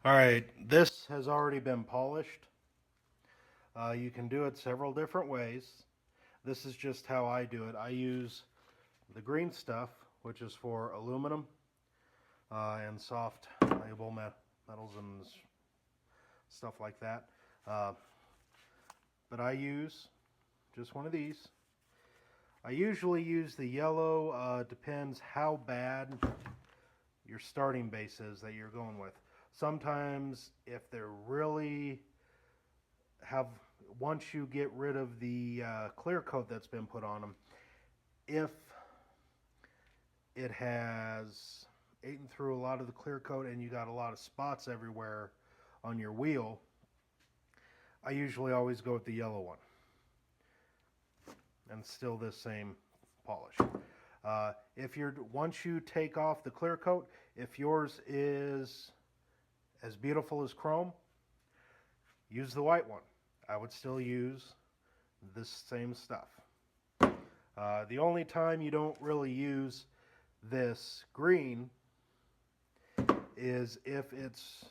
All right, this has already been polished. You can do it several different ways. This is just how I do it. I use the green stuff, which is for aluminum and soft malleable metals and stuff like that. Uh, but I use just one of these. I usually use the yellow, depends how bad your starting base is that you're going with. Sometimes if they're really have, once you get rid of the clear coat that's been put on them, if it has eaten through a lot of the clear coat and you got a lot of spots everywhere on your wheel, I usually always go with the yellow one. And still this same polish. If you're once you take off the clear coat, if yours is as beautiful as chrome, use the white one. I would still use this same stuff. The only time you don't really use this green is if it's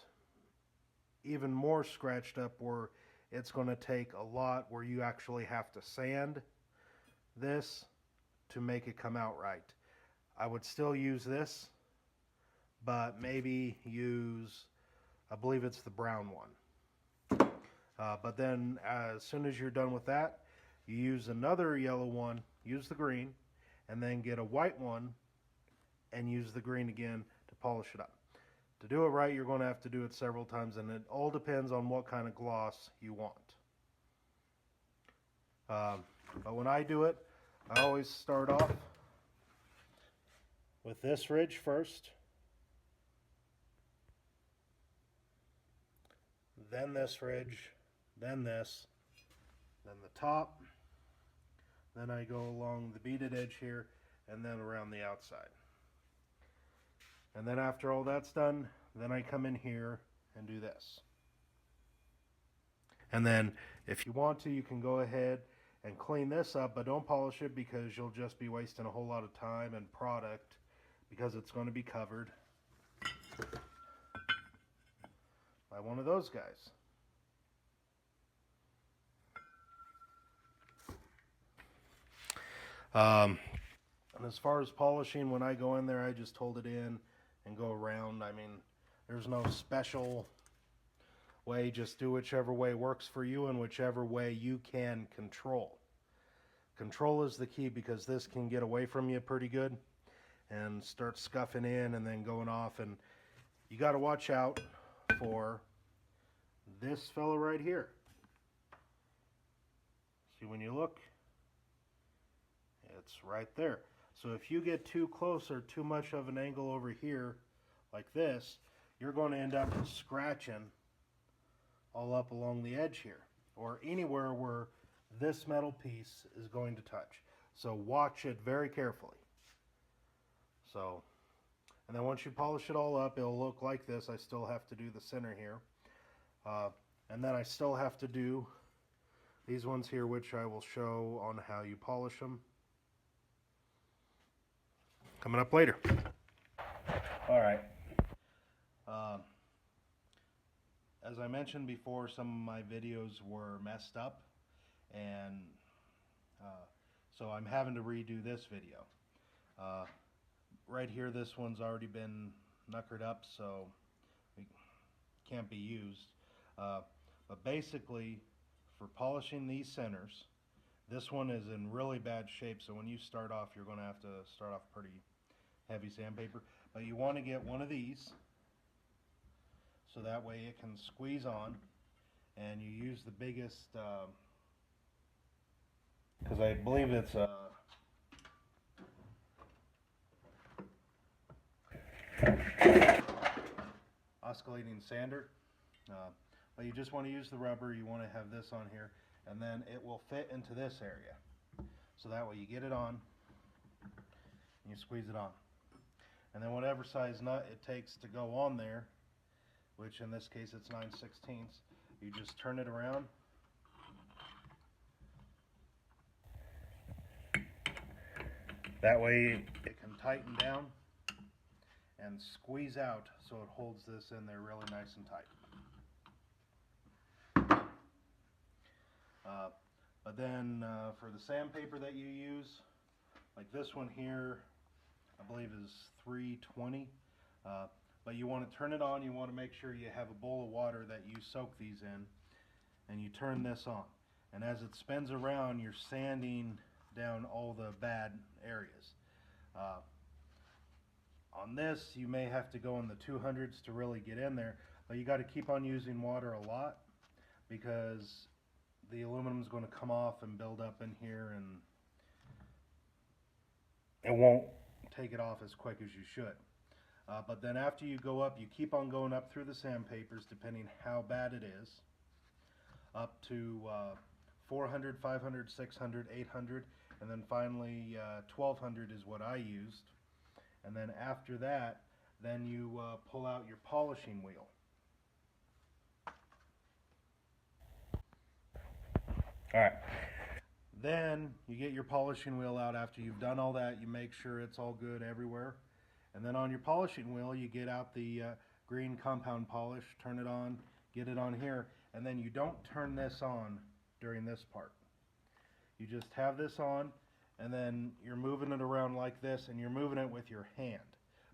even more scratched up where it's going to take a lot where you actually have to sand this to make it come out right. I would still use this, but maybe use, I believe it's the brown one. But then as soon as you're done with that, you use another yellow one, use the green, and then get a white one and use the green again to polish it up. To do it right, you're going to have to do it several times, and it all depends on what kind of gloss you want. But when I do it, I always start off with this ridge first, then this ridge, then this, then the top, then I go along the beaded edge here, and then around the outside. And then after all that's done, then I come in here and do this. And then if you want to, you can go ahead and clean this up, but don't polish it because you'll just be wasting a whole lot of time and product because it's going to be covered by one of those guys. And as far as polishing, when I go in there, I just hold it in and go around. I mean, there's no special way. Just do whichever way works for you and whichever way you can control. Control is the key because this can get away from you pretty good and start scuffing in and then going off. And you got to watch out for this fellow right here. See, when you look, it's right there. So if you get too close or too much of an angle over here like this, you're going to end up scratching all up along the edge here or anywhere where this metal piece is going to touch. So watch it very carefully. So, and then once you polish it all up, it'll look like this. I still have to do the center here. And then I still have to do these ones here, which I will show on how you polish them coming up later. All right. As I mentioned before, some of my videos were messed up, and so I'm having to redo this video. Right here, this one's already been knuckered up, so it can't be used. But basically, for polishing these centers, this one is in really bad shape, so when you start off, you're going to have to start off pretty heavy sandpaper. But you want to get one of these, so that way it can squeeze on, and you use the biggest, because I believe it's a oscillating sander. But you just want to use the rubber. You want to have this on here, and then it will fit into this area. So that way you get it on, and you squeeze it on. And then whatever size nut it takes to go on there, which in this case it's 9/16, you just turn it around. That way it can tighten down, and squeeze out so it holds this in there really nice and tight. But then for the sandpaper that you use, like this one here, I believe is 320. But you want to turn it on. You want to make sure you have a bowl of water that you soak these in, and you turn this on. And as it spins around, you're sanding down all the bad areas. On this, you may have to go in the 200s to really get in there, but you got to keep on using water a lot because the aluminum is going to come off and build up in here, and it won't take it off as quick as you should. But then after you go up, you keep on going up through the sandpapers depending how bad it is, up to 400, 500, 600, 800, and then finally 1200 is what I used. And then after that, then you pull out your polishing wheel. Alright, then you get your polishing wheel out. After you've done all that, you make sure it's all good everywhere. And then on your polishing wheel, you get out the green compound polish, turn it on, get it on here, and then you don't turn this on during this part. You just have this on, and then you're moving it around like this, and you're moving it with your hand.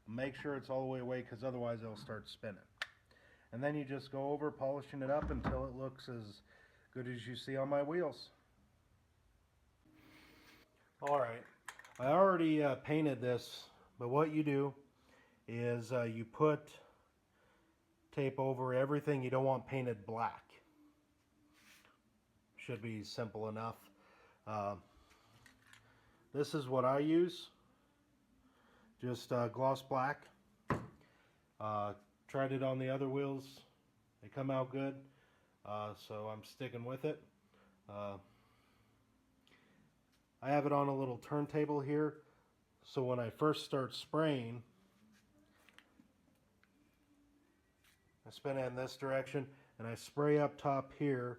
Make sure it's all the way away, because otherwise it'll start spinning. And then you just go over polishing it up until it looks as good as you see on my wheels. Alright, I already painted this, but what you do is you put tape over everything you don't want painted black. Should be simple enough. This is what I use, just gloss black. Tried it on the other wheels, they come out good, so I'm sticking with it. I have it on a little turntable here, so when I first start spraying, I spin it in this direction and I spray up top here,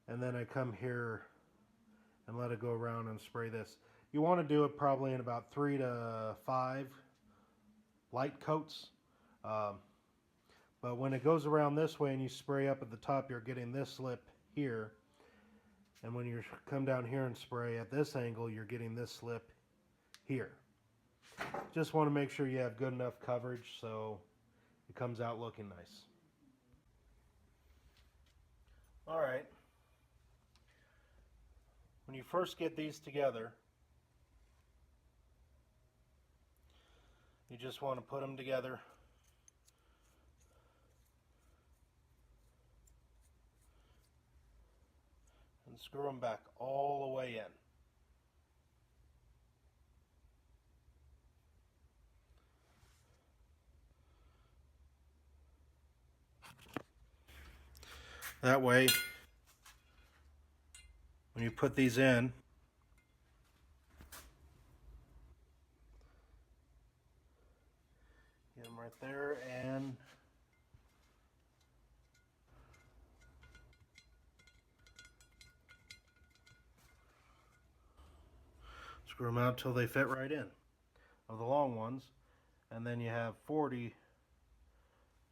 and then I come here and let it go around and spray this. You want to do it probably in about 3 to 5 light coats. But when it goes around this way and you spray up at the top, you're getting this lip here. And when you come down here and spray at this angle, you're getting this lip here. Just want to make sure you have good enough coverage so it comes out looking nice. Alright. When you first get these together, you just want to put them together. And screw them back all the way in. That way, when you put these in, get them right there, and screw them out till they fit right in, of the long ones. And then you have 40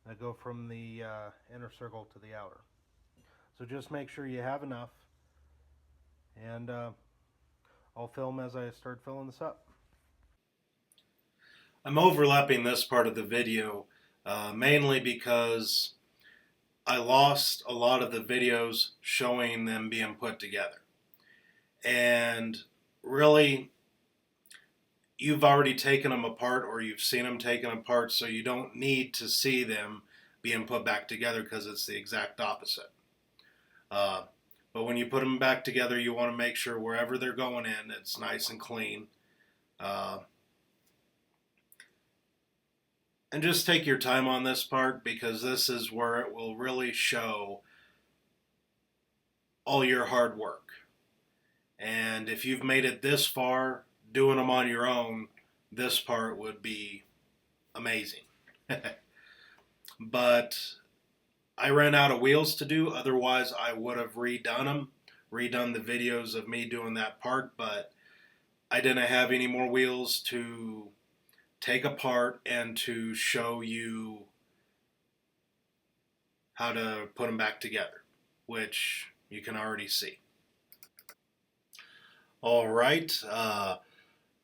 that go from the inner circle to the outer. So just make sure you have enough, and I'll film as I start filling this up. I'm overlapping this part of the video mainly because I lost a lot of the videos showing them being put together. And really, you've already taken them apart, or you've seen them taken apart, so you don't need to see them being put back together, because it's the exact opposite. But when you put them back together, you want to make sure wherever they're going in, it's nice and clean. And just take your time on this part, because this is where it will really show all your hard work. And if you've made it this far, doing them on your own, this part would be amazing. But I ran out of wheels to do, otherwise I would have redone the videos of me doing that part, but I didn't have any more wheels to take apart and to show you how to put them back together, which you can already see. All right,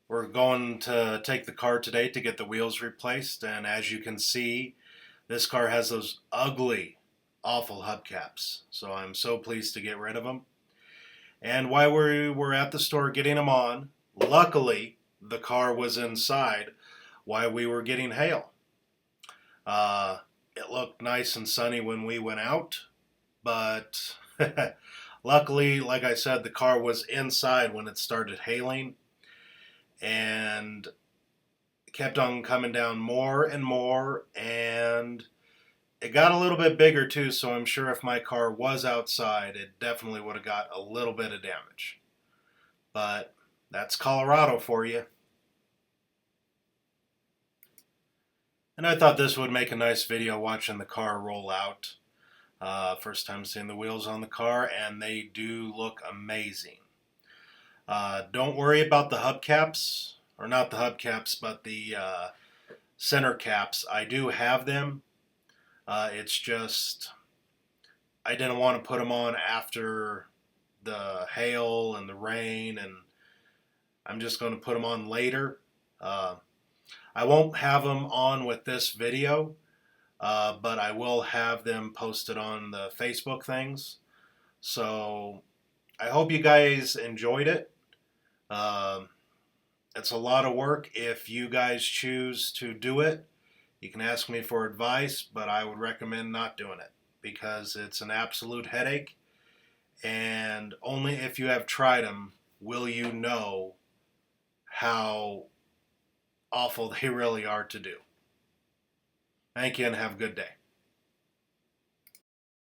we're going to take the car today to get the wheels replaced, and as you can see, this car has those ugly, awful hubcaps, so I'm so pleased to get rid of them. And while we were at the store getting them on, luckily the car was inside while we were getting hail. It looked nice and sunny when we went out, but luckily, like I said, the car was inside when it started hailing, and it kept on coming down more and more, and it got a little bit bigger too, so I'm sure if my car was outside, it definitely would have got a little bit of damage. But that's Colorado for you. And I thought this would make a nice video watching the car roll out. First time seeing the wheels on the car, and they do look amazing. Don't worry about the hubcaps, or not the hubcaps, but the center caps. I do have them. It's just I didn't want to put them on after the hail and the rain, and I'm just going to put them on later. I won't have them on with this video, but I will have them posted on the Facebook things. So I hope you guys enjoyed it. It's a lot of work. If you guys choose to do it, you can ask me for advice, but I would recommend not doing it because it's an absolute headache, and only if you have tried them will you know how awful they really are to do. Thank you and have a good day.